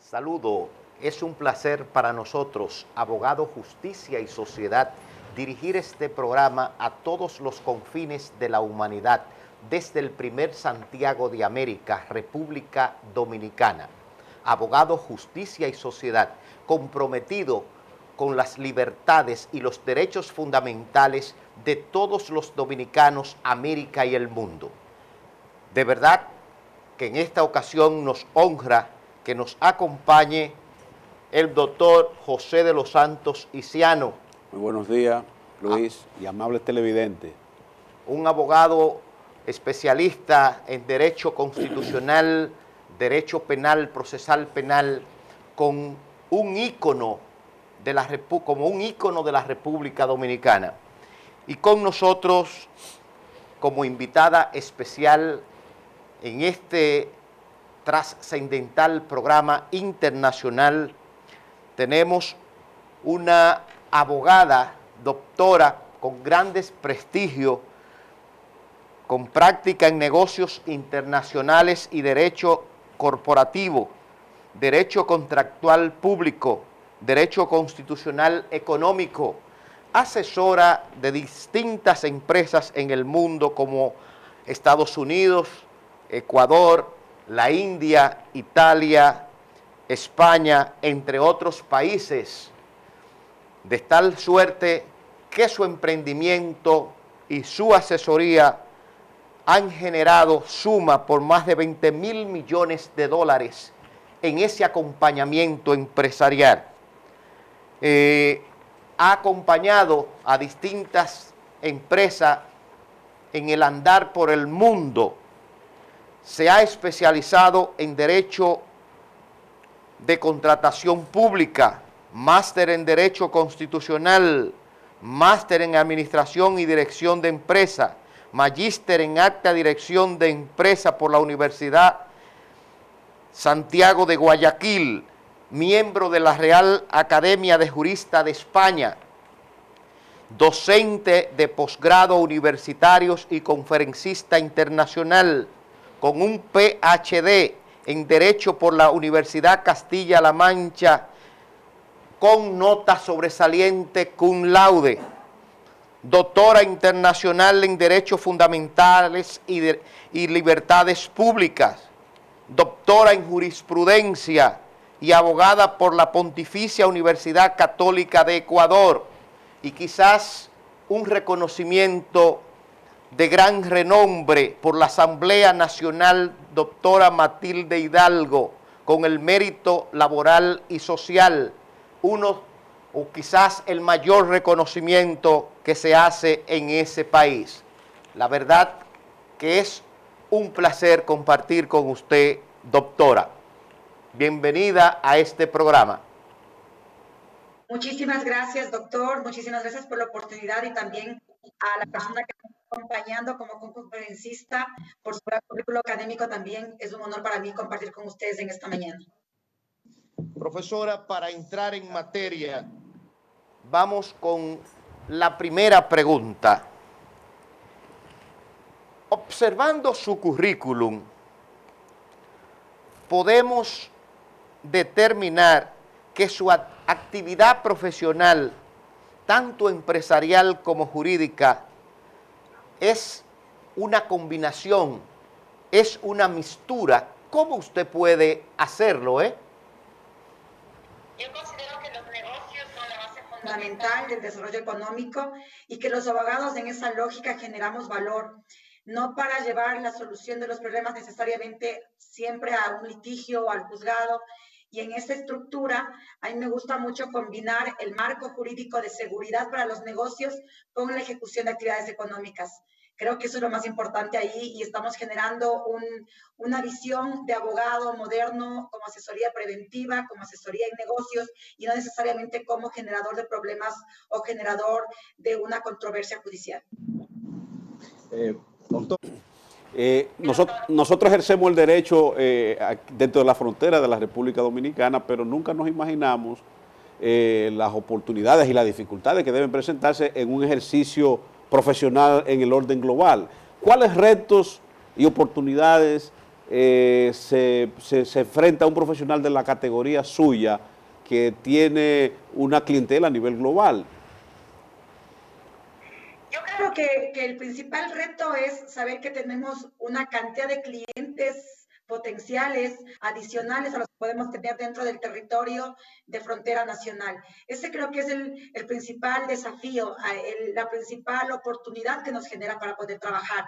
Saludo, es un placer para nosotros, abogado, justicia y sociedad, dirigir este programa a todos los confines de la humanidad, desde el primer Santiago de América, República Dominicana. Abogado, justicia y sociedad, comprometido con las libertades y los derechos fundamentales de todos los dominicanos, América y el mundo. De verdad que en esta ocasión nos honra que nos acompañe el doctor José de los Santos Isiano. Muy buenos días, Luis, y amables televidentes. Un abogado especialista en Derecho Constitucional, Derecho Penal, Procesal Penal, con un ícono como un ícono de la República Dominicana. Y con nosotros, como invitada especial en este trascendental programa internacional, tenemos una abogada, doctora con grandes prestigios, con práctica en negocios internacionales y derecho corporativo, derecho contractual público, derecho constitucional económico, asesora de distintas empresas en el mundo como Estados Unidos, Ecuador, la India, Italia, España, entre otros países, de tal suerte que su emprendimiento y su asesoría han generado suma por más de 20.000 millones de dólares en ese acompañamiento empresarial. Ha acompañado a distintas empresas en el andar por el mundo. Se ha especializado en Derecho de Contratación Pública, máster en Derecho Constitucional, máster en Administración y Dirección de Empresa, magíster en Acta Dirección de Empresa por la Universidad Santiago de Guayaquil, miembro de la Real Academia de Juristas de España, docente de posgrado universitarios y conferencista internacional, con un PhD en Derecho por la Universidad Castilla-La Mancha, con nota sobresaliente cum laude, doctora internacional en Derechos Fundamentales y Libertades Públicas, doctora en Jurisprudencia y abogada por la Pontificia Universidad Católica de Ecuador, y quizás un reconocimiento de gran renombre por la Asamblea Nacional, doctora Matilde Hidalgo, con el mérito laboral y social, uno o quizás el mayor reconocimiento que se hace en ese país. La verdad que es un placer compartir con usted, doctora. Bienvenida a este programa. Muchísimas gracias, doctor. Muchísimas gracias por la oportunidad y también a la persona que me está acompañando como conferencista por su gran currículo académico. También es un honor para mí compartir con ustedes en esta mañana. Profesora, para entrar en materia, vamos con la primera pregunta. Observando su currículum, podemos determinar que su actividad profesional, tanto empresarial como jurídica, es una combinación, es una mixtura. ¿Cómo usted puede hacerlo, Yo considero que los negocios son la base fundamental del desarrollo económico y que los abogados en esa lógica generamos valor, no para llevar la solución de los problemas necesariamente siempre a un litigio o al juzgado. Y en esta estructura, a mí me gusta mucho combinar el marco jurídico de seguridad para los negocios con la ejecución de actividades económicas. Creo que eso es lo más importante ahí y estamos generando una visión de abogado moderno como asesoría preventiva, como asesoría en negocios y no necesariamente como generador de problemas o generador de una controversia judicial. Doctor, nosotros ejercemos el derecho dentro de la frontera de la República Dominicana, pero nunca nos imaginamos las oportunidades y las dificultades que deben presentarse en un ejercicio profesional en el orden global. ¿Cuáles retos y oportunidades se enfrenta a un profesional de la categoría suya que tiene una clientela a nivel global? Yo creo que el principal reto es saber que tenemos una cantidad de clientes potenciales adicionales a los que podemos tener dentro del territorio de frontera nacional. Ese creo que es el principal desafío, la principal oportunidad que nos genera para poder trabajar.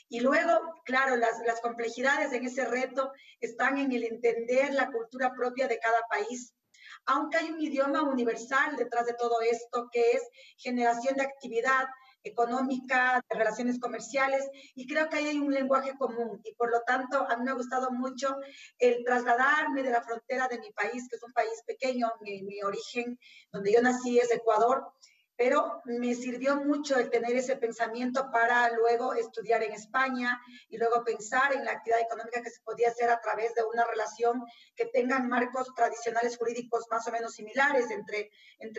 Y luego, claro, las complejidades en ese reto están en el entender la cultura propia de cada país, aunque hay un idioma universal detrás de todo esto, que es generación de actividad económica, de relaciones comerciales, y creo que ahí hay un lenguaje común, y por lo tanto a mí me ha gustado mucho el trasladarme de la frontera de mi país, que es un país pequeño, mi origen, donde yo nací es Ecuador, pero me sirvió mucho el tener ese pensamiento para luego estudiar en España y luego pensar en la actividad económica que se podía hacer a través de una relación que tengan marcos tradicionales jurídicos más o menos similares entre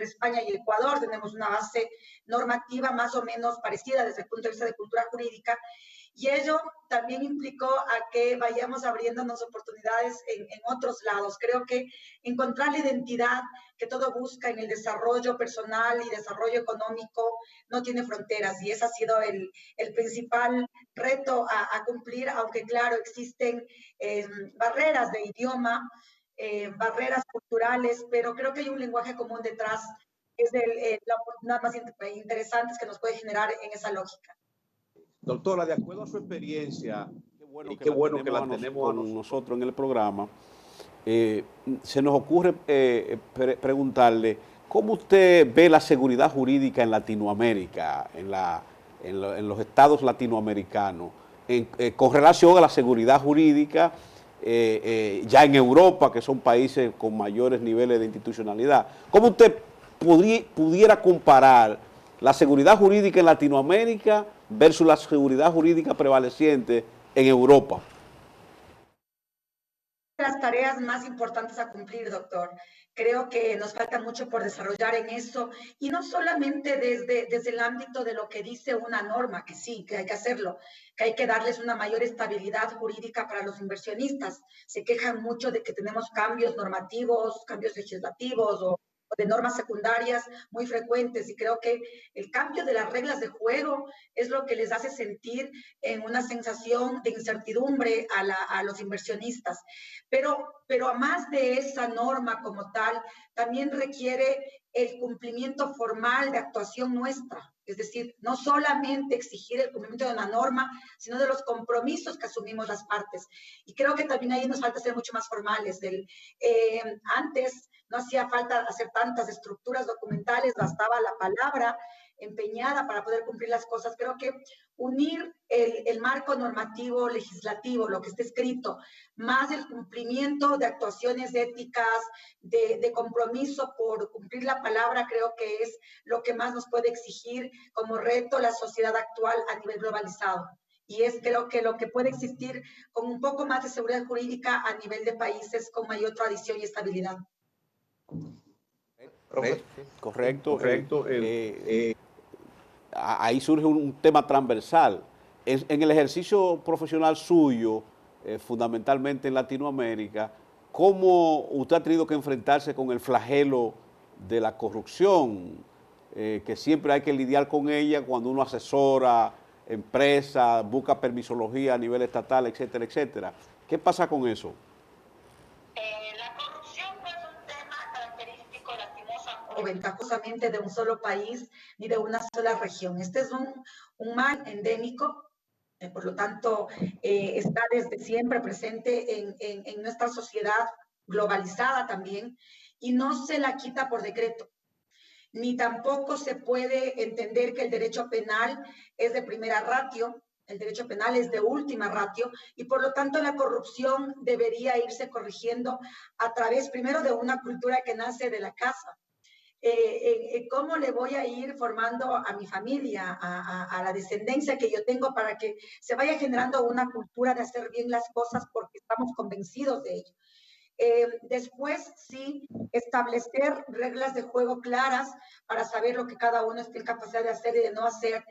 España y Ecuador. Tenemos una base normativa más o menos parecida desde el punto de vista de cultura jurídica, y ello también implicó a que vayamos abriéndonos oportunidades en otros lados. Creo que encontrar la identidad que todo busca en el desarrollo personal y desarrollo económico no tiene fronteras, y ese ha sido el principal reto a cumplir, aunque claro, existen barreras de idioma, barreras culturales, pero creo que hay un lenguaje común detrás, que es la oportunidad más interesante que nos puede generar en esa lógica. Doctora, de acuerdo a su experiencia, y Qué qué bueno bueno que la tenemos con nosotros en el programa, se nos ocurre preguntarle, ¿cómo usted ve la seguridad jurídica en Latinoamérica, en los estados latinoamericanos, con relación a la seguridad jurídica ya en Europa, que son países con mayores niveles de institucionalidad? ¿Cómo usted pudiera comparar la seguridad jurídica en Latinoamérica versus la seguridad jurídica prevaleciente en Europa? Las tareas más importantes a cumplir, doctor. Creo que nos falta mucho por desarrollar en eso, y no solamente desde el ámbito de lo que dice una norma, que sí, que hay que hacerlo, que hay que darles una mayor estabilidad jurídica para los inversionistas. Se quejan mucho de que tenemos cambios normativos, cambios legislativos o de normas secundarias muy frecuentes, y creo que el cambio de las reglas de juego es lo que les hace sentir en una sensación de incertidumbre a los inversionistas. Pero a más de esa norma como tal, también requiere el cumplimiento formal de actuación nuestra. Es decir, no solamente exigir el cumplimiento de una norma, sino de los compromisos que asumimos las partes. Y creo que también ahí nos falta ser mucho más formales. Antes no hacía falta hacer tantas estructuras documentales, bastaba la palabra empeñada para poder cumplir las cosas. Creo que unir el marco normativo legislativo, lo que está escrito, más el cumplimiento de actuaciones éticas, de compromiso por cumplir la palabra, creo que es lo que más nos puede exigir como reto la sociedad actual a nivel globalizado. Y es creo que lo que puede existir con un poco más de seguridad jurídica a nivel de países con mayor tradición y estabilidad. Correcto. Ahí surge un tema transversal. En el ejercicio profesional suyo, fundamentalmente en Latinoamérica, ¿cómo usted ha tenido que enfrentarse con el flagelo de la corrupción, que siempre hay que lidiar con ella cuando uno asesora empresas, busca permisología a nivel estatal, etcétera, etcétera? ¿Qué pasa con eso? La corrupción no es un tema característico, o ventajosamente de un solo país ni de una sola región. Este es un mal endémico, por lo tanto, está desde siempre presente en nuestra sociedad globalizada también, y no se la quita por decreto. Ni tampoco se puede entender que el derecho penal es de primera ratio, el derecho penal es de última ratio, y por lo tanto la corrupción debería irse corrigiendo a través primero de una cultura que nace de la casa. ¿Cómo le voy a ir formando a mi familia, a la descendencia que yo tengo, para que se vaya generando una cultura de hacer bien las cosas porque estamos convencidos de ello? Después, sí, establecer reglas de juego claras para saber lo que cada uno esté en capacidad de hacer y de no hacer.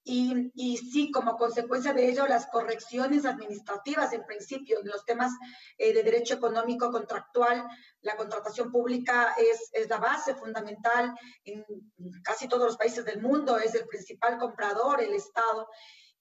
y sí, como consecuencia de ello, las correcciones administrativas, en principio, en los temas de derecho económico contractual, la contratación pública es la base fundamental en casi todos los países del mundo, es el principal comprador, el Estado,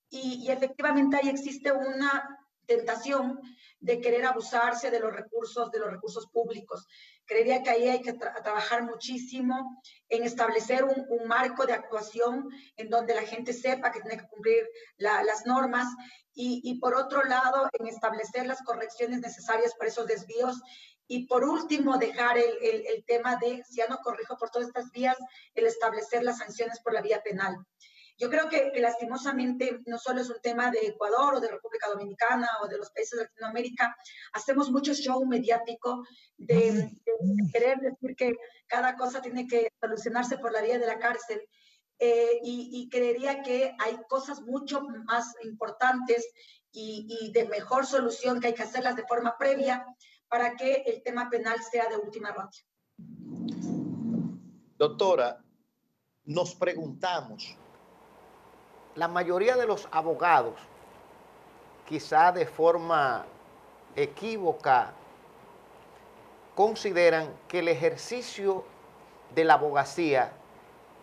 y efectivamente ahí existe una tentación de querer abusarse de los recursos públicos. Creería que ahí hay que trabajar muchísimo en establecer un marco de actuación en donde la gente sepa que tiene que cumplir las normas y por otro lado en establecer las correcciones necesarias para esos desvíos y por último dejar el tema de, si ya no corrijo por todas estas vías, el establecer las sanciones por la vía penal. Yo creo que lastimosamente no solo es un tema de Ecuador o de República Dominicana o de los países de Latinoamérica, hacemos mucho show mediático de querer decir que cada cosa tiene que solucionarse por la vía de la cárcel. Y creería que hay cosas mucho más importantes y de mejor solución que hay que hacerlas de forma previa para que el tema penal sea de última ratio. Doctora, nos preguntamos. La mayoría de los abogados, quizá de forma equívoca, consideran que el ejercicio de la abogacía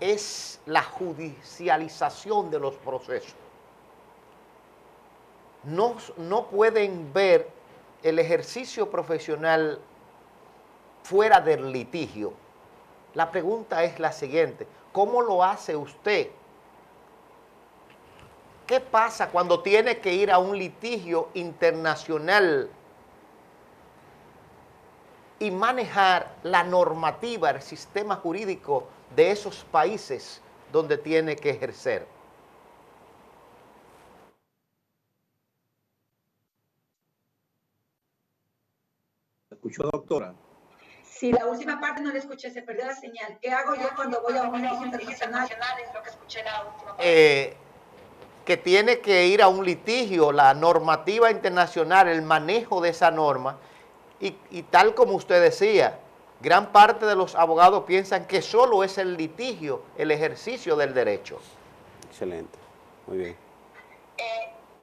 es la judicialización de los procesos. No pueden ver el ejercicio profesional fuera del litigio. La pregunta es la siguiente: ¿cómo lo hace usted? ¿Qué pasa cuando tiene que ir a un litigio internacional y manejar la normativa, el sistema jurídico de esos países donde tiene que ejercer? ¿Escuchó, doctora? Sí, la última parte no la escuché, se perdió la señal. ¿Qué hago yo cuando voy a un litigio internacional? Es lo que escuché la última parte. Que tiene que ir a un litigio, la normativa internacional, el manejo de esa norma, y tal como usted decía, gran parte de los abogados piensan que solo es el litigio, el ejercicio del derecho. Excelente, muy bien.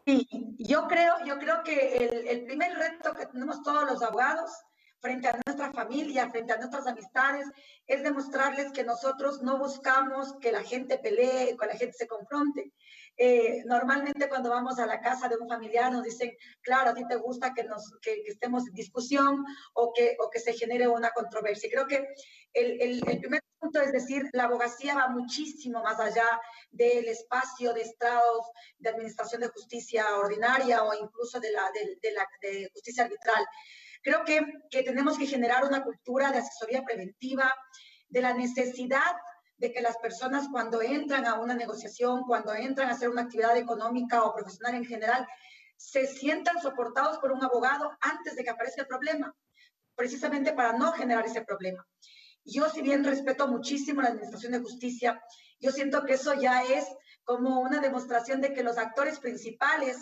Sí, yo creo que el primer reto que tenemos todos los abogados frente a nuestra familia, frente a nuestras amistades, es demostrarles que nosotros no buscamos que la gente pelee, que la gente se confronte. Normalmente cuando vamos a la casa de un familiar nos dicen, claro, a ti te gusta que estemos en discusión o que se genere una controversia. Creo que el primer punto es decir, la abogacía va muchísimo más allá del espacio de estrados de administración de justicia ordinaria o incluso de justicia arbitral. Creo que tenemos que generar una cultura de asesoría preventiva, de la necesidad de que las personas cuando entran a una negociación, cuando entran a hacer una actividad económica o profesional en general, se sientan soportados por un abogado antes de que aparezca el problema, precisamente para no generar ese problema. Yo, si bien respeto muchísimo la administración de justicia, yo siento que eso ya es como una demostración de que los actores principales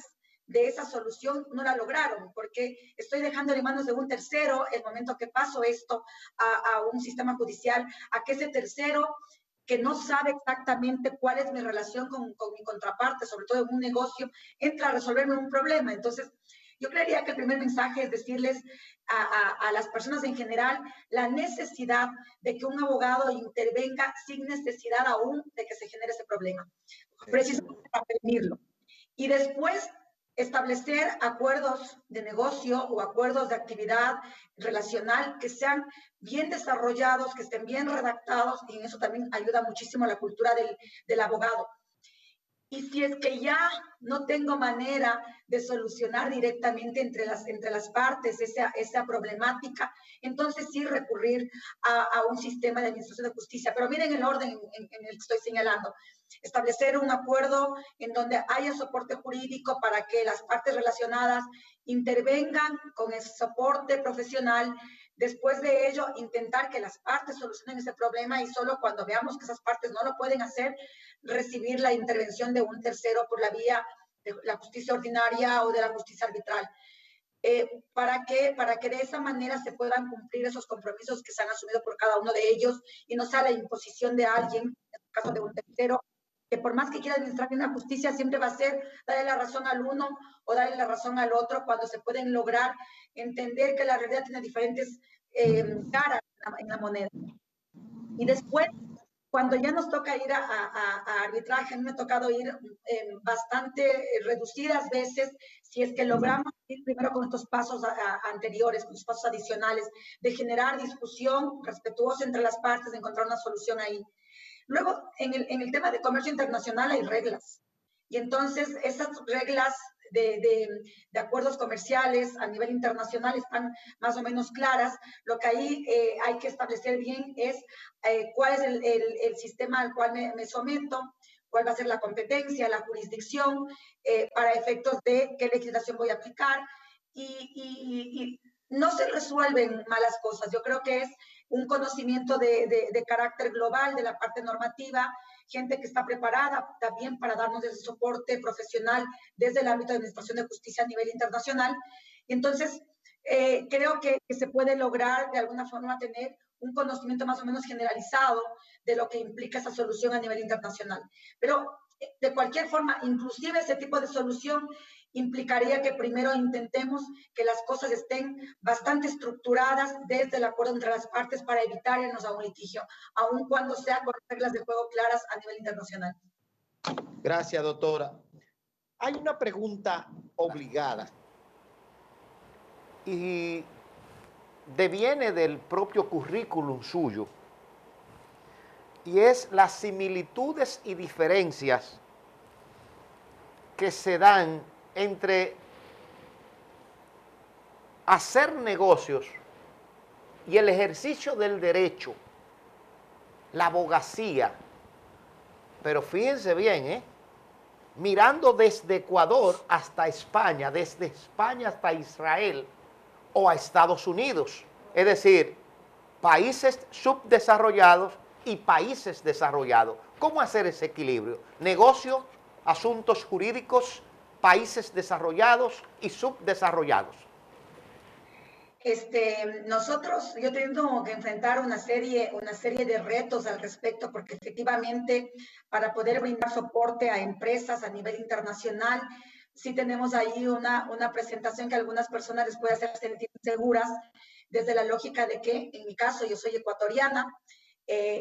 de esa solución no la lograron, porque estoy dejando en manos de un tercero el momento que paso esto a un sistema judicial, a que ese tercero que no sabe exactamente cuál es mi relación con mi contraparte, sobre todo en un negocio, entra a resolverme un problema. Entonces, yo creería que el primer mensaje es decirles a las personas en general la necesidad de que un abogado intervenga sin necesidad aún de que se genere ese problema, precisamente para prevenirlo. Y después establecer acuerdos de negocio o acuerdos de actividad relacional que sean bien desarrollados, que estén bien redactados, y en eso también ayuda muchísimo a la cultura del abogado. Y si es que ya no tengo manera de solucionar directamente entre las partes esa problemática, entonces sí recurrir a un sistema de administración de justicia. Pero miren el orden en el que estoy señalando. Establecer un acuerdo en donde haya soporte jurídico para que las partes relacionadas intervengan con ese soporte profesional. Después de ello, intentar que las partes solucionen ese problema y solo cuando veamos que esas partes no lo pueden hacer, recibir la intervención de un tercero por la vía de la justicia ordinaria o de la justicia arbitral. Para que de esa manera se puedan cumplir esos compromisos que se han asumido por cada uno de ellos y no sea la imposición de alguien, en el caso de un tercero, que por más que quiera administrar bien la justicia, siempre va a ser darle la razón al uno o darle la razón al otro, cuando se pueden lograr entender que la realidad tiene diferentes caras en la moneda. Y después, cuando ya nos toca ir a arbitraje, a mí me ha tocado ir bastante reducidas veces, si es que logramos ir primero con estos pasos anteriores, con los pasos adicionales, de generar discusión respetuosa entre las partes, de encontrar una solución ahí. Luego, en el tema de comercio internacional hay reglas. Y entonces, esas reglas de acuerdos comerciales a nivel internacional están más o menos claras. Lo que ahí hay que establecer bien es cuál es el sistema al cual me someto, cuál va a ser la competencia, la jurisdicción, para efectos de qué legislación voy a aplicar. Y no se resuelven malas cosas. Yo creo que es un conocimiento de carácter global de la parte normativa, gente que está preparada también para darnos ese soporte profesional desde el ámbito de administración de justicia a nivel internacional. Y entonces, creo que se puede lograr de alguna forma tener un conocimiento más o menos generalizado de lo que implica esa solución a nivel internacional. Pero de cualquier forma, inclusive ese tipo de solución implicaría que primero intentemos que las cosas estén bastante estructuradas desde el acuerdo entre las partes para evitar irnos a un litigio, aun cuando sea con reglas de juego claras a nivel internacional. Gracias, doctora. Hay una pregunta obligada. Y deviene del propio currículum suyo, y es las similitudes y diferencias que se dan entre hacer negocios y el ejercicio del derecho, la abogacía. Pero fíjense bien, mirando desde Ecuador hasta España, desde España hasta Israel o a Estados Unidos, es decir, países subdesarrollados y países desarrollados. ¿Cómo hacer ese equilibrio? Negocio, asuntos jurídicos, países desarrollados y subdesarrollados. Nosotros, yo tengo que enfrentar una serie de retos al respecto, porque efectivamente para poder brindar soporte a empresas a nivel internacional, sí tenemos ahí una presentación que a algunas personas les puede hacer sentir seguras, desde la lógica de que, en mi caso, yo soy ecuatoriana,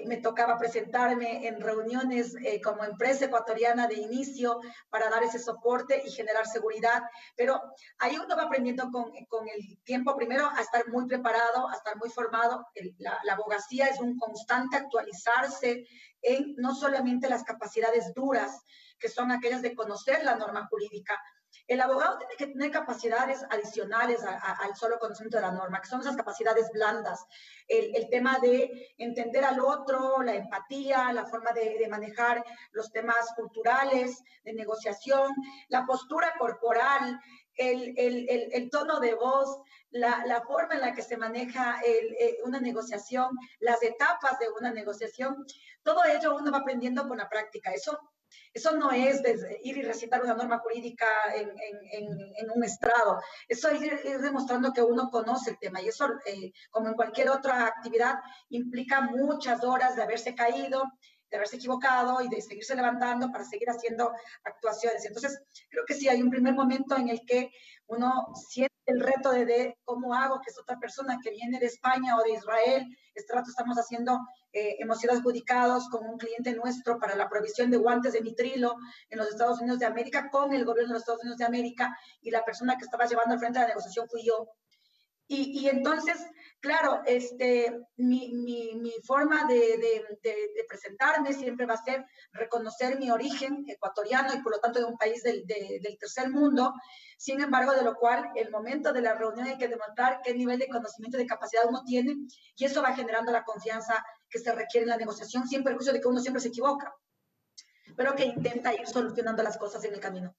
me tocaba presentarme en reuniones como empresa ecuatoriana de inicio para dar ese soporte y generar seguridad, pero ahí uno va aprendiendo con el tiempo, primero a estar muy preparado, a estar muy formado. La abogacía es un constante actualizarse en no solamente las capacidades duras, que son aquellas de conocer la norma jurídica. El abogado tiene que tener capacidades adicionales al solo conocimiento de la norma, que son esas capacidades blandas. El tema de entender al otro, la empatía, la forma de manejar los temas culturales, de negociación, la postura corporal, el tono de voz, la forma en la que se maneja una negociación, las etapas de una negociación. Todo ello uno va aprendiendo con la práctica. Eso no es ir y recitar una norma jurídica en un estrado. Eso es ir demostrando que uno conoce el tema. Y eso, como en cualquier otra actividad, implica muchas horas de haberse caído, de haberse equivocado y de seguirse levantando para seguir haciendo actuaciones. Entonces, creo que sí, hay un primer momento en el que uno siente el reto de cómo hago que es otra persona que viene de España o de Israel. Este rato estamos haciendo, hemos sido adjudicados con un cliente nuestro para la provisión de guantes de nitrilo en los Estados Unidos de América, con el gobierno de los Estados Unidos de América, y la persona que estaba llevando al frente de la negociación fui yo. Y entonces, claro, mi forma de presentarme siempre va a ser reconocer mi origen ecuatoriano y por lo tanto de un país del tercer mundo. Sin embargo, de lo cual el momento de la reunión hay que demostrar qué nivel de conocimiento y de capacidad uno tiene, y eso va generando la confianza que se requiere en la negociación, sin perjuicio de que uno siempre se equivoca, pero que intenta ir solucionando las cosas en el camino.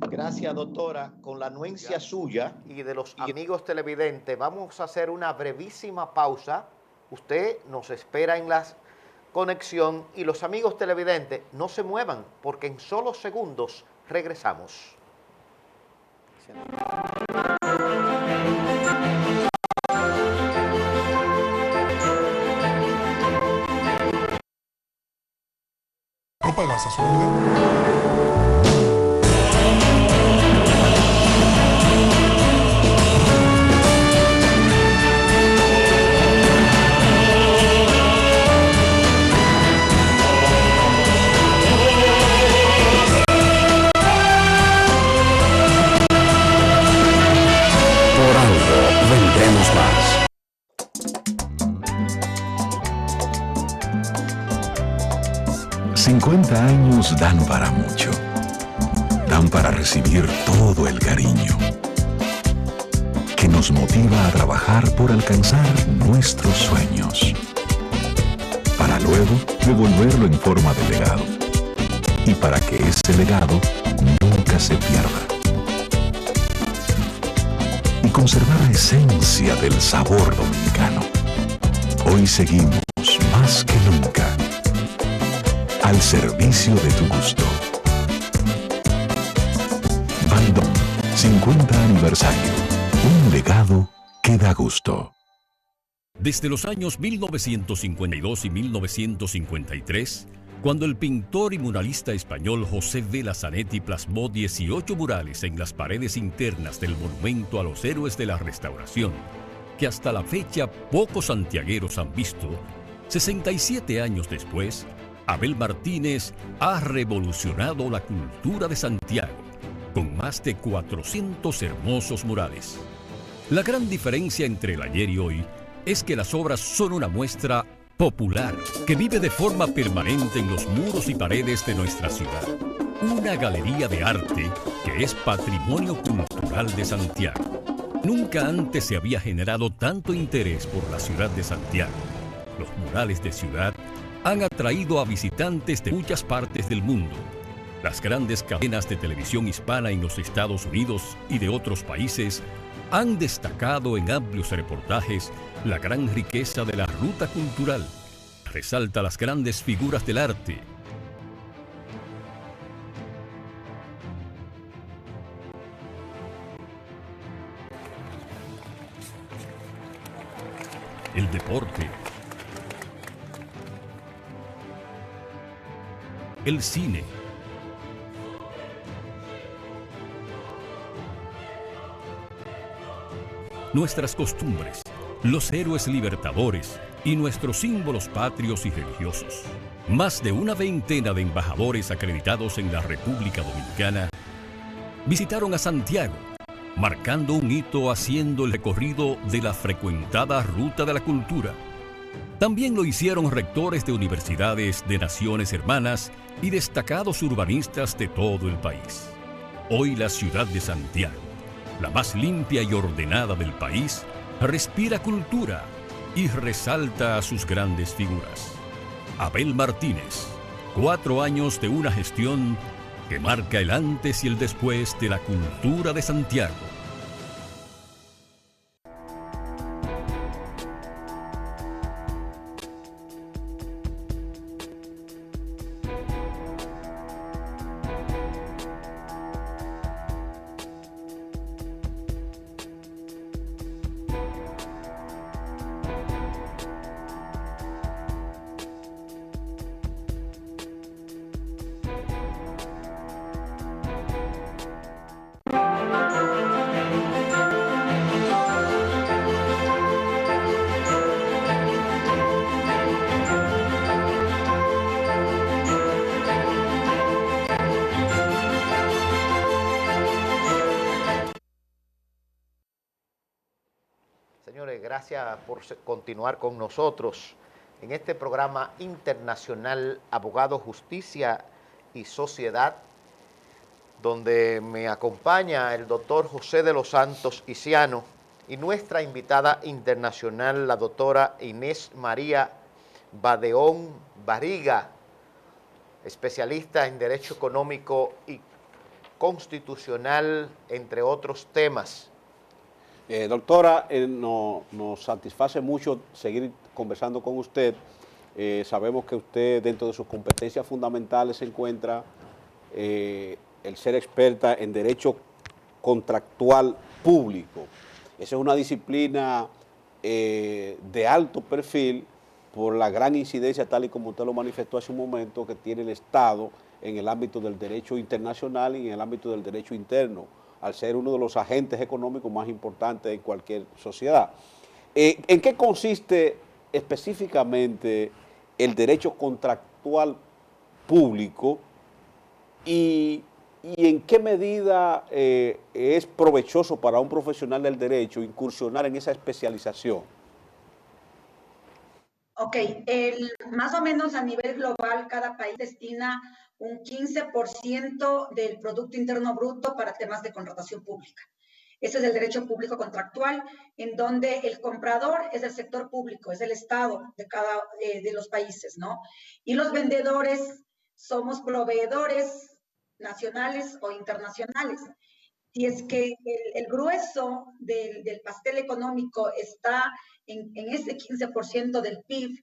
Gracias, doctora. Con la anuencia suya y de los amigos televidentes, vamos a hacer una brevísima pausa. Usted nos espera en la conexión y los amigos televidentes no se muevan porque en solo segundos regresamos. Casa Azul. Por algo vendemos más. «50 años dan para mucho. Dan para recibir todo el cariño que nos motiva a trabajar por alcanzar nuestros sueños, para luego devolverlo en forma de legado, y para que ese legado nunca se pierda, y conservar la esencia del sabor dominicano. Hoy seguimos más que nunca al servicio de tu gusto. Baldón, 50 aniversario. Un legado que da gusto. Desde los años 1952 y 1953, cuando el pintor y muralista español José Vela Zanetti plasmó 18 murales en las paredes internas del monumento a los héroes de la Restauración, que hasta la fecha pocos santiagueros han visto, 67 años después, Abel Martínez ha revolucionado la cultura de Santiago, con más de 400 hermosos murales. La gran diferencia entre el ayer y hoy es que las obras son una muestra popular que vive de forma permanente en los muros y paredes de nuestra ciudad. Una galería de arte que es patrimonio cultural de Santiago. Nunca antes se había generado tanto interés por la ciudad de Santiago. Los murales de ciudad han atraído a visitantes de muchas partes del mundo. Las grandes cadenas de televisión hispana en los Estados Unidos y de otros países han destacado en amplios reportajes la gran riqueza de la ruta cultural. Resalta las grandes figuras del arte. El deporte. El cine. Nuestras costumbres, los héroes libertadores y nuestros símbolos patrios y religiosos. Más de una veintena de embajadores acreditados en la República Dominicana visitaron a Santiago, marcando un hito haciendo el recorrido de la frecuentada Ruta de la Cultura. También lo hicieron rectores de universidades de naciones hermanas y destacados urbanistas de todo el país. Hoy la ciudad de Santiago, la más limpia y ordenada del país, respira cultura y resalta a sus grandes figuras. Abel Martínez, 4 años de una gestión que marca el antes y el después de la cultura de Santiago. Señores, gracias por continuar con nosotros en este programa internacional Abogado, Justicia y Sociedad, donde me acompaña el doctor José de los Santos Isiano y nuestra invitada internacional, la doctora Inés María Badeón Barriga, especialista en Derecho Económico y Constitucional, entre otros temas. Doctora, nos satisface mucho seguir conversando con usted. Sabemos que usted, dentro de sus competencias fundamentales, se encuentra el ser experta en Derecho Contractual Público. Esa es una disciplina de alto perfil por la gran incidencia, tal y como usted lo manifestó hace un momento, que tiene el Estado en el ámbito del derecho internacional y en el ámbito del derecho interno, al ser uno de los agentes económicos más importantes en cualquier sociedad. ¿En qué consiste específicamente el derecho contractual público y en qué medida es provechoso para un profesional del derecho incursionar en esa especialización? Ok, más o menos a nivel global, cada país destina un 15% del Producto Interno Bruto para temas de contratación pública. Ese es el derecho público contractual, en donde el comprador es el sector público, es el Estado de cada de los países, ¿no? Y los vendedores somos proveedores nacionales o internacionales. Si es que el grueso del pastel económico está en ese 15% del PIB,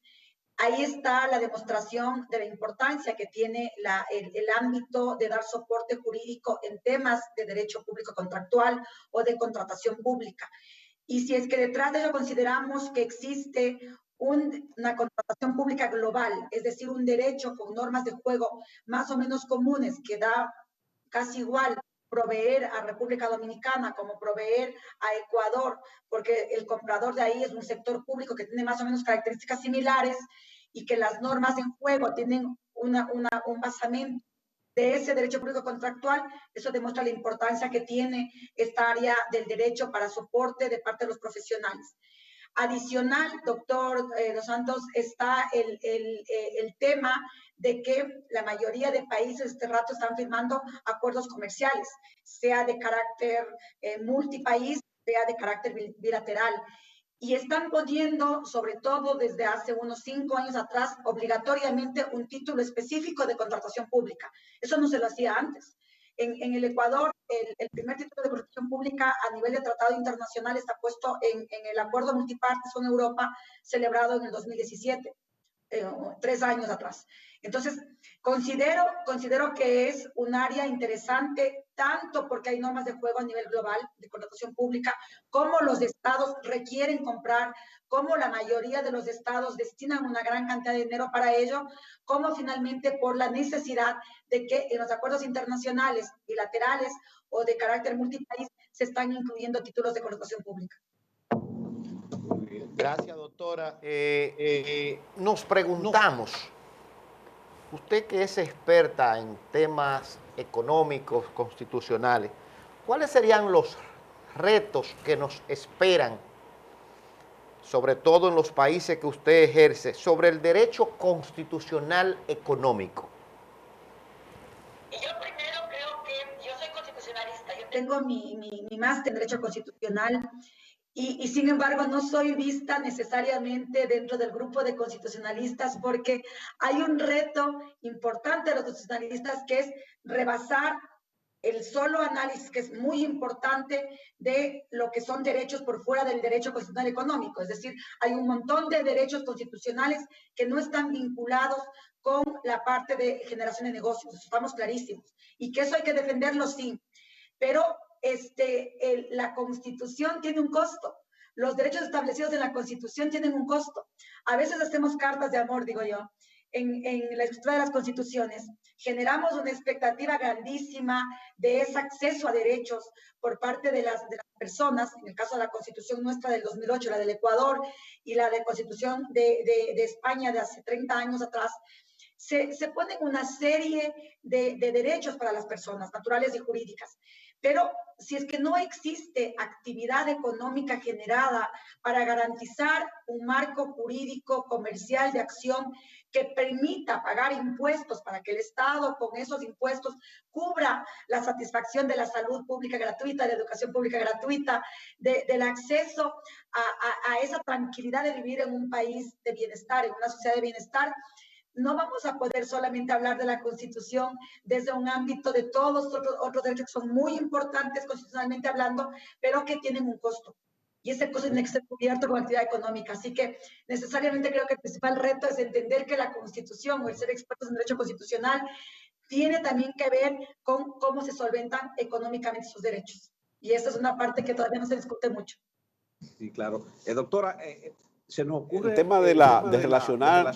ahí está la demostración de la importancia que tiene el ámbito de dar soporte jurídico en temas de derecho público contractual o de contratación pública. Y si es que detrás de ello consideramos que existe una contratación pública global, es decir, un derecho con normas de juego más o menos comunes que da casi igual proveer a República Dominicana como proveer a Ecuador, porque el comprador de ahí es un sector público que tiene más o menos características similares y que las normas en juego tienen un basamento de ese derecho público contractual. Eso demuestra la importancia que tiene esta área del derecho para soporte de parte de los profesionales. Adicional, doctor Dos Santos, está el tema de que la mayoría de países este rato están firmando acuerdos comerciales, sea de carácter multipaís, sea de carácter bilateral. Y están poniendo, sobre todo desde hace unos 5 años atrás, obligatoriamente un título específico de contratación pública. Eso no se lo hacía antes. En el Ecuador, el primer título de contratación pública a nivel de tratado internacional está puesto en el acuerdo multipartes con Europa, celebrado en el 2017, 3 años atrás. Entonces, considero que es un área interesante, tanto porque hay normas de juego a nivel global de contratación pública, como los estados requieren comprar, como la mayoría de los estados destinan una gran cantidad de dinero para ello, como finalmente por la necesidad de que en los acuerdos internacionales, bilaterales o de carácter multipaís, se están incluyendo títulos de contratación pública. Muy bien. Gracias, doctora. Nos preguntamos, usted que es experta en temas económicos, constitucionales, ¿cuáles serían los retos que nos esperan, sobre todo en los países que usted ejerce, sobre el derecho constitucional económico? Yo primero creo que yo soy constitucionalista, yo tengo mi máster en Derecho Constitucional y sin embargo no soy vista necesariamente dentro del grupo de constitucionalistas porque hay un reto importante de los constitucionalistas que es rebasar el solo análisis, que es muy importante, de lo que son derechos por fuera del derecho constitucional económico. Es decir, hay un montón de derechos constitucionales que no están vinculados con la parte de generación de negocios, estamos clarísimos, y que eso hay que defenderlo, sí, pero la Constitución tiene un costo. Los derechos establecidos en la Constitución tienen un costo. A veces hacemos cartas de amor, digo yo, en la estructura de las constituciones. Generamos una expectativa grandísima de ese acceso a derechos por parte de las personas, en el caso de la Constitución nuestra del 2008, la del Ecuador, y la de Constitución de España de hace 30 años atrás. Se ponen una serie de derechos para las personas, naturales y jurídicas. Pero si es que no existe actividad económica generada para garantizar un marco jurídico comercial de acción que permita pagar impuestos para que el Estado con esos impuestos cubra la satisfacción de la salud pública gratuita, de la educación pública gratuita, del acceso a esa tranquilidad de vivir en un país de bienestar, en una sociedad de bienestar, no vamos a poder solamente hablar de la Constitución desde un ámbito de todos otros derechos que son muy importantes constitucionalmente hablando, pero que tienen un costo. Y ese costo tiene que ser cubierto con actividad económica. Así que necesariamente creo que el principal reto es entender que la Constitución o el ser expertos en derecho constitucional tiene también que ver con cómo se solventan económicamente sus derechos. Y esa es una parte que todavía no se discute mucho. Sí, claro. Doctora, Se nos ocurre el tema de relacionar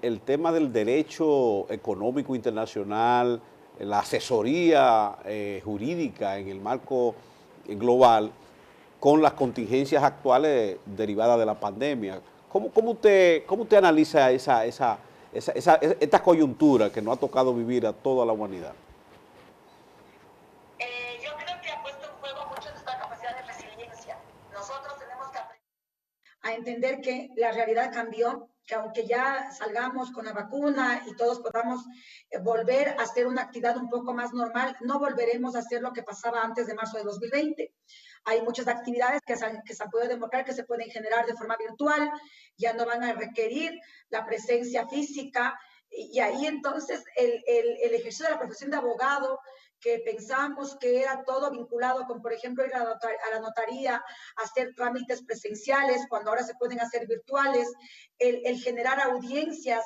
el tema del derecho económico internacional, la asesoría jurídica en el marco global con las contingencias actuales derivadas de la pandemia. ¿Cómo usted analiza esta coyuntura que nos ha tocado vivir a toda la humanidad? Yo creo que ha puesto en juego mucho nuestra capacidad de resiliencia. Nosotros tenemos que aprender a entender que la realidad cambió, que aunque ya salgamos con la vacuna y todos podamos volver a hacer una actividad un poco más normal, no volveremos a hacer lo que pasaba antes de marzo de 2020. Hay muchas actividades que se han podido demostrar que se pueden generar de forma virtual, ya no van a requerir la presencia física, y ahí entonces el ejercicio de la profesión de abogado, que pensamos que era todo vinculado con, por ejemplo, ir a la notaría, hacer trámites presenciales, cuando ahora se pueden hacer virtuales, el generar audiencias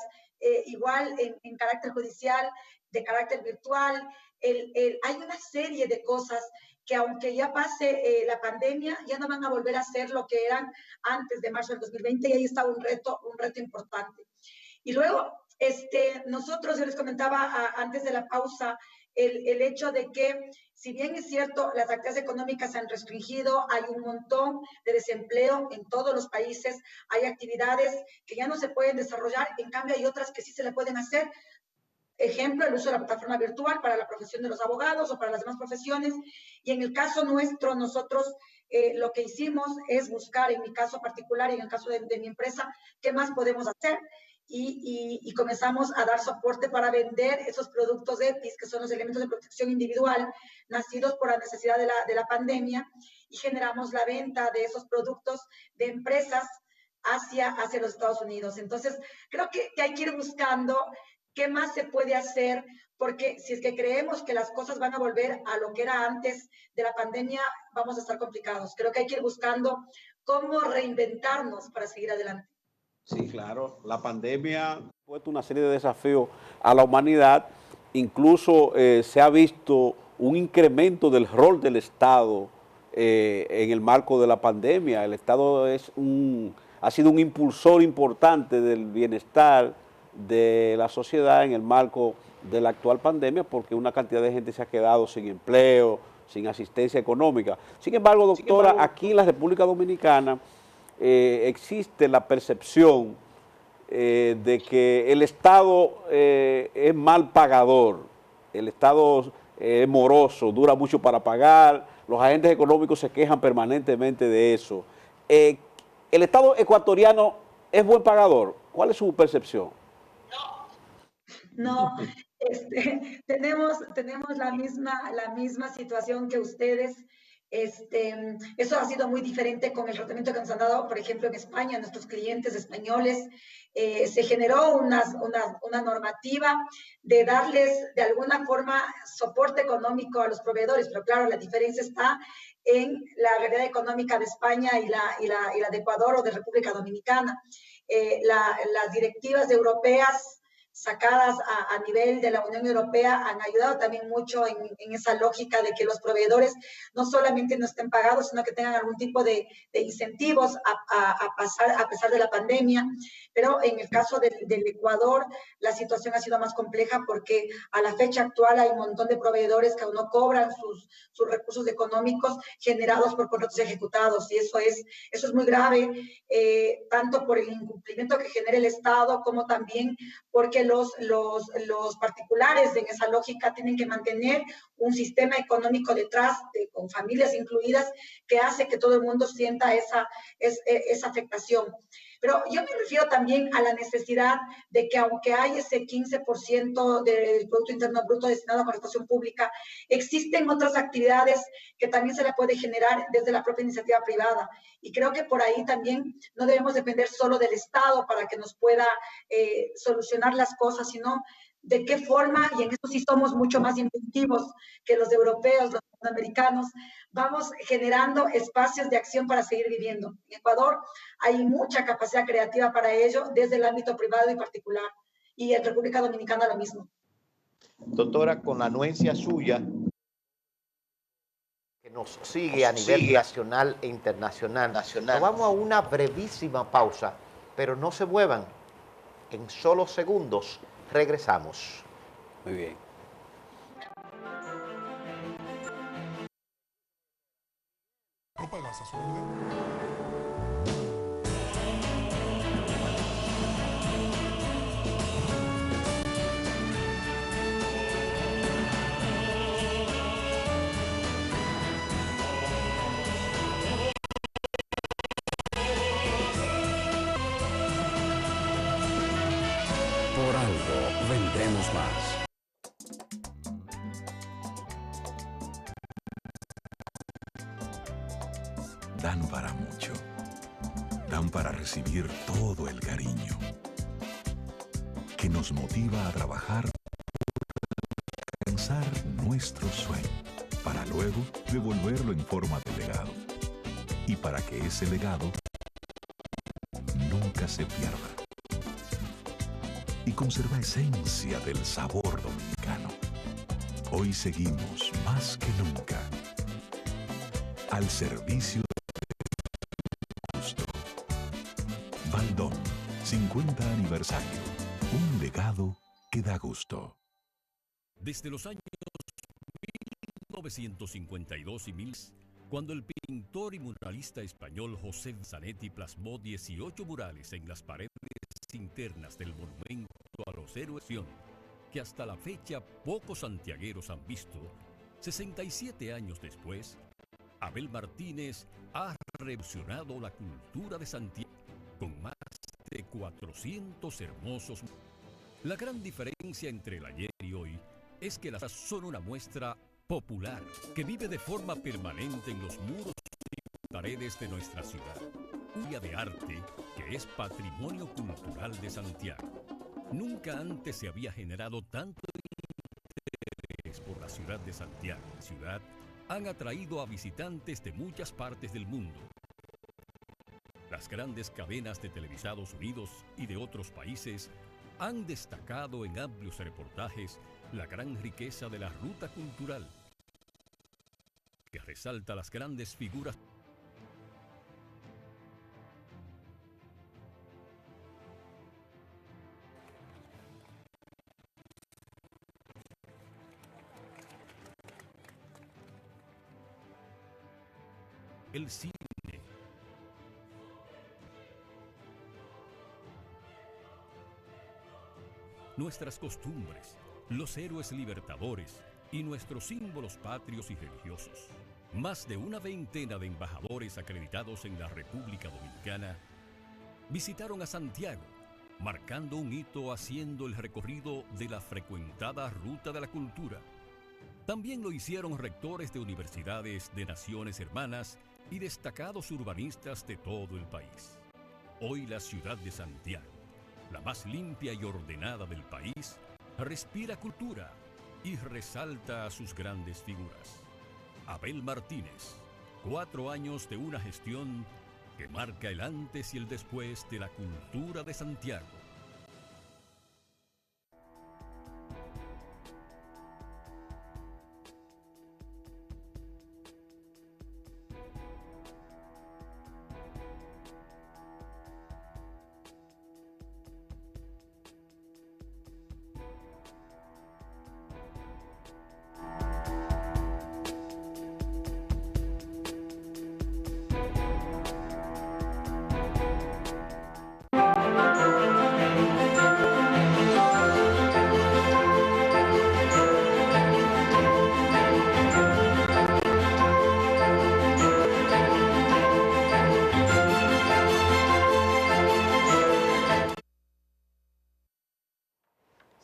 igual en carácter judicial, de carácter virtual, hay una serie de cosas que aunque ya pase la pandemia, ya no van a volver a ser lo que eran antes de marzo del 2020, y ahí está un reto importante. Y luego, nosotros, yo les comentaba antes de la pausa, el hecho de que, si bien es cierto, las actividades económicas se han restringido, hay un montón de desempleo en todos los países, hay actividades que ya no se pueden desarrollar, en cambio hay otras que sí se le pueden hacer. Ejemplo, el uso de la plataforma virtual para la profesión de los abogados o para las demás profesiones. Y en el caso nuestro, nosotros lo que hicimos es buscar, en mi caso particular y en el caso de mi empresa, qué más podemos hacer. Y comenzamos a dar soporte para vender esos productos EPIs, que son los elementos de protección individual, nacidos por la necesidad de la pandemia, y generamos la venta de esos productos de empresas hacia los Estados Unidos. Entonces, creo que hay que ir buscando qué más se puede hacer, porque si es que creemos que las cosas van a volver a lo que era antes de la pandemia, vamos a estar complicados. Creo que hay que ir buscando cómo reinventarnos para seguir adelante. Sí, claro, la pandemia ha puesto una serie de desafíos a la humanidad, incluso se ha visto un incremento del rol del Estado en el marco de la pandemia. El Estado ha sido un impulsor importante del bienestar de la sociedad en el marco de la actual pandemia, porque una cantidad de gente se ha quedado sin empleo, sin asistencia económica. Sin embargo, doctora, aquí en la República Dominicana existe la percepción de que el Estado es mal pagador, el Estado es moroso, dura mucho para pagar, los agentes económicos se quejan permanentemente de eso. ¿El Estado ecuatoriano es buen pagador? ¿Cuál es su percepción? No, tenemos la misma situación que ustedes. Eso ha sido muy diferente con el tratamiento que nos han dado, por ejemplo, en España, nuestros clientes españoles. Se generó una normativa de darles de alguna forma soporte económico a los proveedores, pero claro, la diferencia está en la realidad económica de España y la de Ecuador o de República Dominicana. Las directivas europeas sacadas a nivel de la Unión Europea han ayudado también mucho en esa lógica de que los proveedores no solamente no estén pagados, sino que tengan algún tipo de incentivos a pesar de la pandemia. Pero en el caso del Ecuador, la situación ha sido más compleja, porque a la fecha actual hay un montón de proveedores que aún no cobran sus recursos económicos generados por contratos ejecutados, y eso es muy grave, tanto por el incumplimiento que genera el Estado, como también porque los particulares en esa lógica tienen que mantener un sistema económico detrás, con familias incluidas, que hace que todo el mundo sienta esa afectación. Pero yo me refiero también a la necesidad de que, aunque hay ese 15% del Producto Interno Bruto destinado a contratación pública, existen otras actividades que también se le puede generar desde la propia iniciativa privada. Y creo que por ahí también no debemos depender solo del Estado para que nos pueda solucionar las cosas, sino de qué forma, y en eso sí somos mucho más inventivos que los europeos, los americanos, vamos generando espacios de acción para seguir viviendo. En Ecuador hay mucha capacidad creativa para ello, desde el ámbito privado y particular, y en República Dominicana lo mismo. Doctora, con la anuencia suya, que nos sigue a nivel nacional e internacional. Nos vamos a una brevísima pausa pero no se muevan. En solo segundos regresamos. Muy bien. Propagas a su orden. Por algo vendremos más. Dan para mucho. Dan para recibir todo el cariño que nos motiva a trabajar por alcanzar nuestro sueño, para luego devolverlo en forma de legado. Y para que ese legado nunca se pierda y conserva esencia del sabor dominicano. Hoy seguimos más que nunca al servicio del gusto. Baldón, 50 aniversario. Un legado que da gusto. Desde los años 1952 y 1000, cuando el pintor y muralista español José Zanetti plasmó 18 murales en las paredes internas del monumento a los héroes, que hasta la fecha pocos santiagueros han visto, 67 años después, Abel Martínez ha revolucionado la cultura de Santiago con más de 400 hermosos. La gran diferencia entre el ayer y hoy es que las son una muestra popular que vive de forma permanente en los muros y paredes de nuestra ciudad. Un día de arte que es patrimonio cultural de Santiago. Nunca antes se había generado tanto interés por la ciudad de Santiago. La ciudad han atraído a visitantes de muchas partes del mundo. Las grandes cadenas de Televisados Unidos y de otros países han destacado en amplios reportajes la gran riqueza de la ruta cultural, que resalta las grandes figuras el cine, nuestras costumbres, los héroes libertadores y nuestros símbolos patrios y religiosos. Más de una veintena de embajadores acreditados en la República Dominicana visitaron a Santiago, marcando un hito haciendo el recorrido de la frecuentada Ruta de la Cultura. También lo hicieron rectores de universidades de naciones hermanas y destacados urbanistas de todo el país. Hoy la ciudad de Santiago, la más limpia y ordenada del país, respira cultura y resalta a sus grandes figuras. Abel Martínez, 4 años de una gestión que marca el antes y el después de la cultura de Santiago.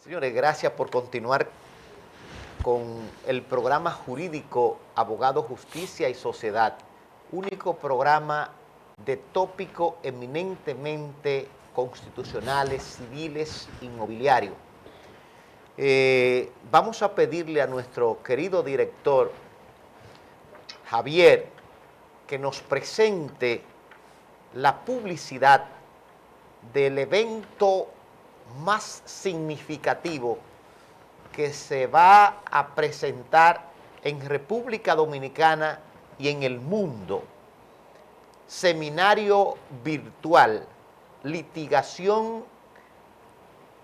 Señores, gracias por continuar con el programa jurídico Abogado, Justicia y Sociedad, único programa de tópico eminentemente constitucionales, civiles, inmobiliarios. Vamos a pedirle a nuestro querido director, Javier, que nos presente la publicidad del evento más significativo que se va a presentar en República Dominicana y en el mundo. Seminario virtual litigación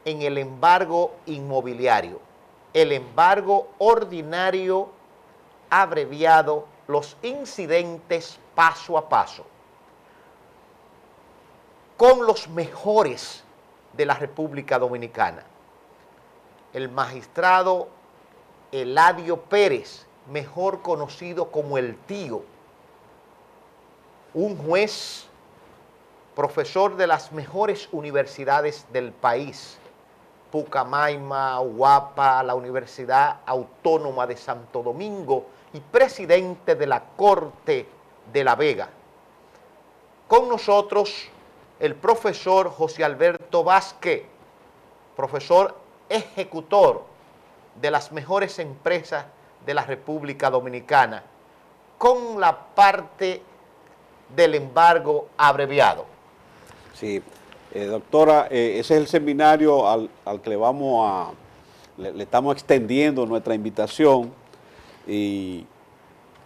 en el embargo inmobiliario, el embargo ordinario abreviado, los incidentes paso a paso, con los mejores de la República Dominicana. El magistrado Eladio Pérez, mejor conocido como el Tío, un juez, profesor de las mejores universidades del país, Pucamaima, UAPA, la Universidad Autónoma de Santo Domingo y presidente de la Corte de La Vega. Con nosotros el profesor José Alberto Vázquez, profesor ejecutor de las mejores empresas de la República Dominicana, con la parte del embargo abreviado. Sí, doctora, ese es el seminario al que le estamos extendiendo nuestra invitación, y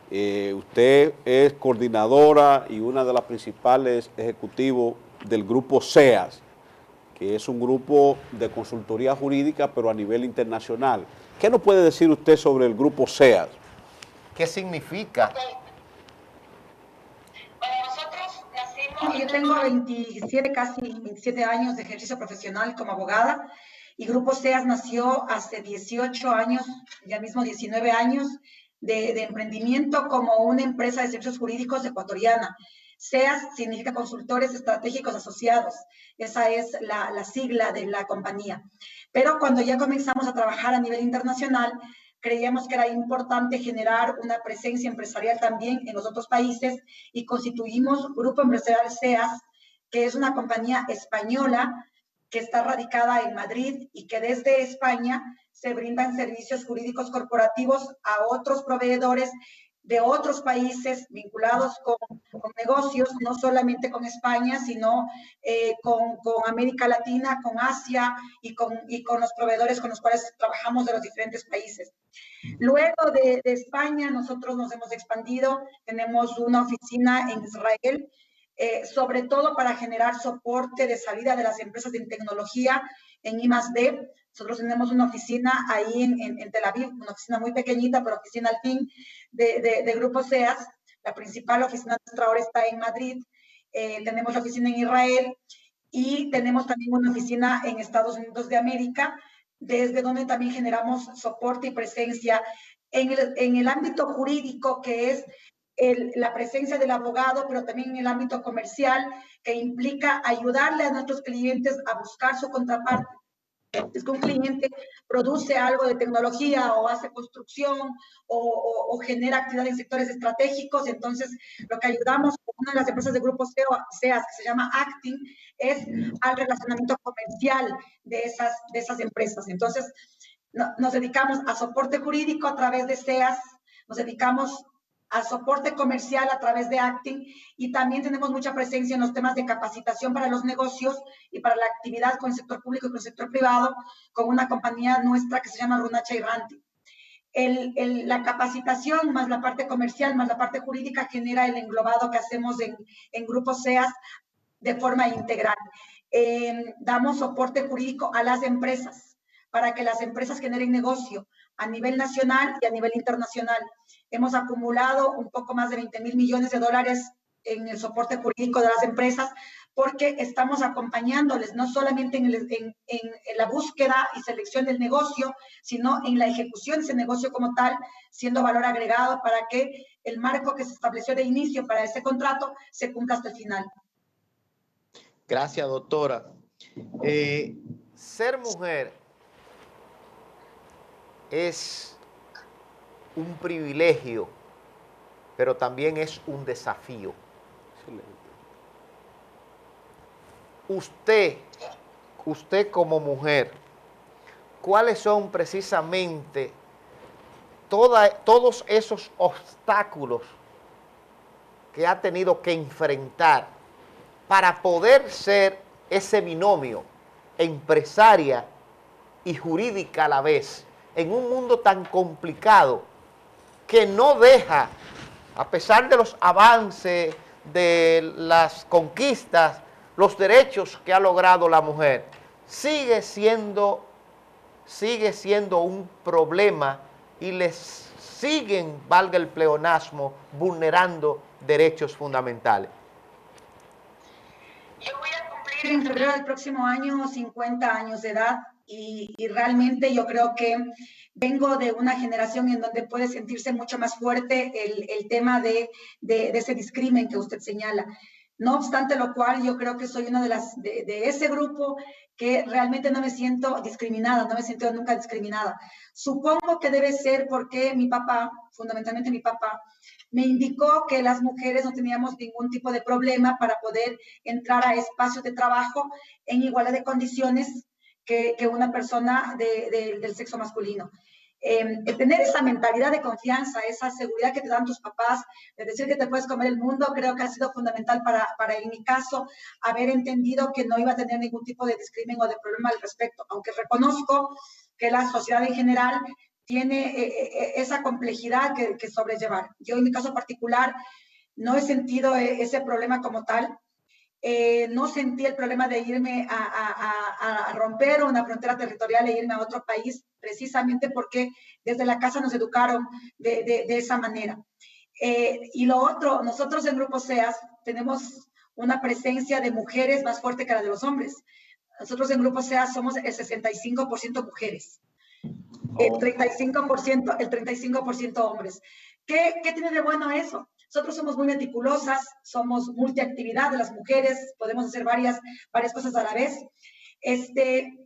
usted es coordinadora y una de las principales ejecutivos del grupo SEAS, que es un grupo de consultoría jurídica, pero a nivel internacional. ¿Qué nos puede decir usted sobre el grupo SEAS? ¿Qué significa? Bueno, nosotros nacimos, yo tengo 27, casi 27 años de ejercicio profesional como abogada, y Grupo SEAS nació hace 18 años, ya mismo 19 años de emprendimiento como una empresa de servicios jurídicos ecuatoriana. SEAS significa Consultores Estratégicos Asociados, esa es la sigla de la compañía. Pero cuando ya comenzamos a trabajar a nivel internacional, creíamos que era importante generar una presencia empresarial también en los otros países, y constituimos Grupo Empresarial SEAS, que es una compañía española que está radicada en Madrid y que desde España se brindan servicios jurídicos corporativos a otros proveedores de otros países vinculados con negocios, no solamente con España, sino con América Latina, con Asia y con los proveedores con los cuales trabajamos de los diferentes países. Luego de España, nosotros nos hemos expandido, tenemos una oficina en Israel, sobre todo para generar soporte de salida de las empresas de tecnología en I+D. Nosotros tenemos una oficina ahí en Tel Aviv, una oficina muy pequeñita, pero oficina al fin de Grupo SEAS. La principal oficina nuestra ahora está en Madrid. Tenemos la oficina en Israel y tenemos también una oficina en Estados Unidos de América, desde donde también generamos soporte y presencia en el ámbito jurídico, que es la presencia del abogado, pero también en el ámbito comercial, que implica ayudarle a nuestros clientes a buscar su contraparte. Es que un cliente produce algo de tecnología o hace construcción o genera actividad en sectores estratégicos, entonces lo que ayudamos con una de las empresas de Grupo SEAS, que se llama Acting, es al relacionamiento comercial de esas empresas. Entonces nos dedicamos a soporte jurídico a través de SEAS, nos dedicamos a soporte comercial a través de Acting, y también tenemos mucha presencia en los temas de capacitación para los negocios y para la actividad con el sector público y con el sector privado, con una compañía nuestra que se llama Runacha y Ranti. La capacitación más la parte comercial más la parte jurídica genera el englobado que hacemos en Grupo SEAS de forma integral. Damos soporte jurídico a las empresas para que las empresas generen negocio a nivel nacional y a nivel internacional. Hemos acumulado un poco más de 20.000 millones de dólares en el soporte jurídico de las empresas, porque estamos acompañándoles no solamente en la búsqueda y selección del negocio, sino en la ejecución de ese negocio como tal, siendo valor agregado para que el marco que se estableció de inicio para ese contrato se cumpla hasta el final. Gracias, doctora. Ser mujer es un privilegio, pero también es un desafío. Usted como mujer, ¿cuáles son precisamente todos esos obstáculos que ha tenido que enfrentar para poder ser ese binomio empresaria y jurídica a la vez, en un mundo tan complicado que no deja, a pesar de los avances, de las conquistas, los derechos que ha logrado la mujer, sigue siendo un problema y les siguen, valga el pleonasmo, vulnerando derechos fundamentales. Yo voy a cumplir en febrero del próximo año 50 años de edad y realmente yo creo que vengo de una generación en donde puede sentirse mucho más fuerte el tema de ese discrimen que usted señala. No obstante lo cual, yo creo que soy una de ese grupo que realmente no me siento discriminada, no me siento nunca discriminada. Supongo que debe ser porque mi papá, fundamentalmente mi papá, me indicó que las mujeres no teníamos ningún tipo de problema para poder entrar a espacios de trabajo en igualdad de condiciones que una persona del sexo masculino. Tener esa mentalidad de confianza, esa seguridad que te dan tus papás, de decir que te puedes comer el mundo, creo que ha sido fundamental para en mi caso, haber entendido que no iba a tener ningún tipo de discrimen o de problema al respecto, aunque reconozco que la sociedad en general tiene esa complejidad que sobrellevar. Yo en mi caso particular no he sentido ese problema como tal. No sentí el problema de irme a romper una frontera territorial e irme a otro país, precisamente porque desde la casa nos educaron de esa manera. Y lo otro, nosotros en Grupo SEAS tenemos una presencia de mujeres más fuerte que la de los hombres. Nosotros en Grupo SEAS somos el 65% mujeres, el 35% hombres. ¿Qué tiene de bueno eso? Nosotros somos muy meticulosas, somos multiactividad de las mujeres, podemos hacer varias cosas a la vez,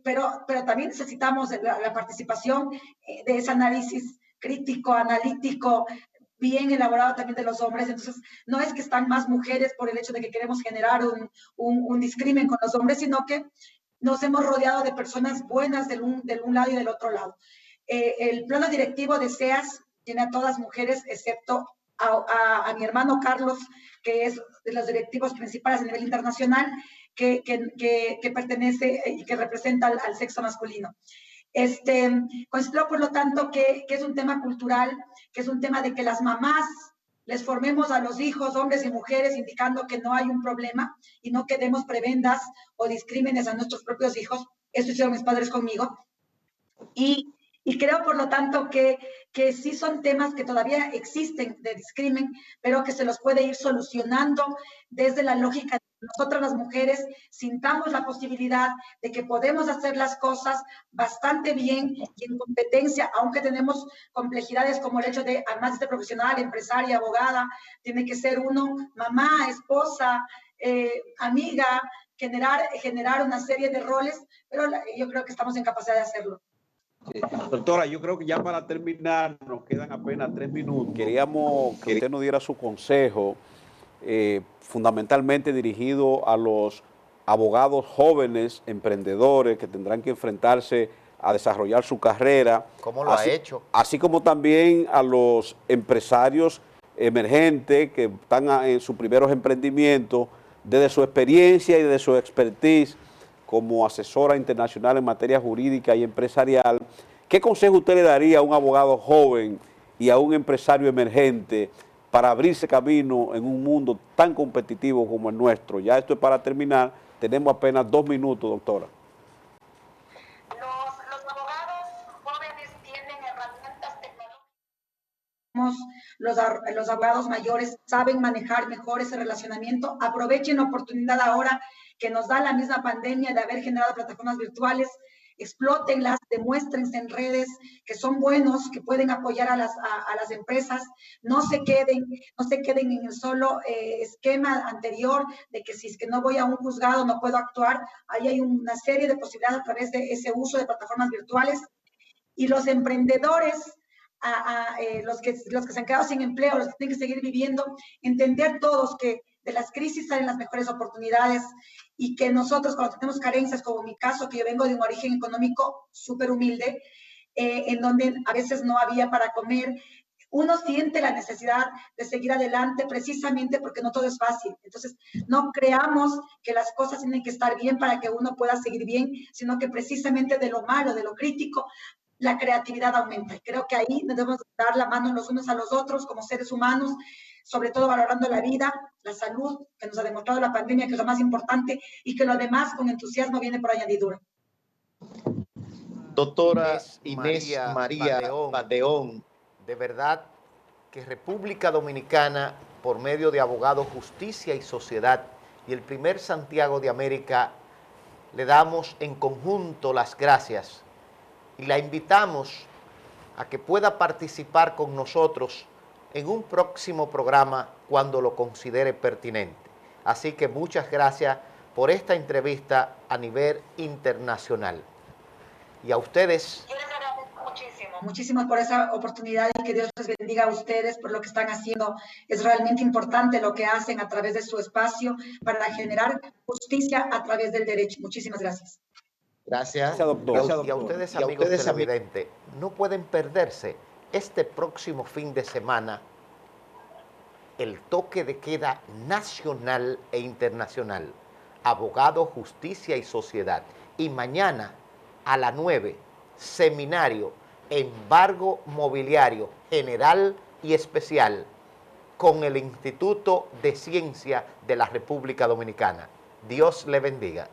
pero también necesitamos la participación de ese análisis crítico, analítico, bien elaborado también de los hombres. Entonces, no es que están más mujeres por el hecho de que queremos generar un discrimen con los hombres, sino que nos hemos rodeado de personas buenas del un lado y del otro lado. El plano directivo de SEAS tiene a todas mujeres, excepto a mi hermano Carlos, que es de los directivos principales a nivel internacional, que pertenece y que representa al sexo masculino. Considero, por lo tanto, que es un tema cultural, que es un tema de que las mamás les formemos a los hijos, hombres y mujeres, indicando que no hay un problema y no que demos prebendas o discrímenes a nuestros propios hijos. Eso hicieron mis padres conmigo. Y creo, por lo tanto, que sí son temas que todavía existen de discrimen, pero que se los puede ir solucionando desde la lógica de que nosotras las mujeres sintamos la posibilidad de que podemos hacer las cosas bastante bien y en competencia, aunque tenemos complejidades como el hecho de, además de ser profesional, empresaria, abogada, tiene que ser uno mamá, esposa, amiga, generar una serie de roles, pero yo creo que estamos en capacidad de hacerlo. Doctora, yo creo que ya para terminar nos quedan apenas 3 minutos. Queríamos que usted nos diera su consejo, fundamentalmente dirigido a los abogados jóvenes, emprendedores que tendrán que enfrentarse a desarrollar su carrera. ¿Cómo lo ha hecho? Así como también a los empresarios emergentes que están en sus primeros emprendimientos, desde su experiencia y desde su expertise como asesora internacional en materia jurídica y empresarial. ¿Qué consejo usted le daría a un abogado joven y a un empresario emergente para abrirse camino en un mundo tan competitivo como el nuestro? Ya esto es para terminar, tenemos apenas 2 minutos, doctora. Los abogados jóvenes tienen herramientas tecnológicas. Los abogados mayores saben manejar mejor ese relacionamiento. Aprovechen la oportunidad ahora que nos da la misma pandemia de haber generado plataformas virtuales, explótenlas, demuéstrense en redes que son buenos, que pueden apoyar a las empresas, no se queden en el solo esquema anterior de que si es que no voy a un juzgado no puedo actuar. Ahí hay una serie de posibilidades a través de ese uso de plataformas virtuales. Y los emprendedores, los que se han quedado sin empleo, los que tienen que seguir viviendo, entender todos que de las crisis salen las mejores oportunidades y que nosotros cuando tenemos carencias, como en mi caso, que yo vengo de un origen económico súper humilde, en donde a veces no había para comer, uno siente la necesidad de seguir adelante precisamente porque no todo es fácil. Entonces, no creamos que las cosas tienen que estar bien para que uno pueda seguir bien, sino que precisamente de lo malo, de lo crítico, la creatividad aumenta. Y creo que ahí nos debemos dar la mano los unos a los otros como seres humanos, sobre todo valorando la vida, la salud, que nos ha demostrado la pandemia, que es lo más importante, y que lo demás con entusiasmo viene por añadidura. Doctora Inés María Badeón. De verdad que República Dominicana, por medio de Abogados Justicia y Sociedad y el primer Santiago de América, le damos en conjunto las gracias y la invitamos a que pueda participar con nosotros en un próximo programa cuando lo considere pertinente. Así que muchas gracias por esta entrevista a nivel internacional. Y a ustedes... Yo les agradezco muchísimo. Muchísimas por esa oportunidad y que Dios les bendiga a ustedes por lo que están haciendo. Es realmente importante lo que hacen a través de su espacio para generar justicia a través del derecho. Muchísimas gracias. Gracias. Gracias, doctor. Y a ustedes, amigos televidentes, no pueden perderse este próximo fin de semana el toque de queda nacional e internacional, Abogado, Justicia y Sociedad. Y mañana a las 9, seminario, embargo mobiliario general y especial con el Instituto de Ciencia de la República Dominicana. Dios le bendiga.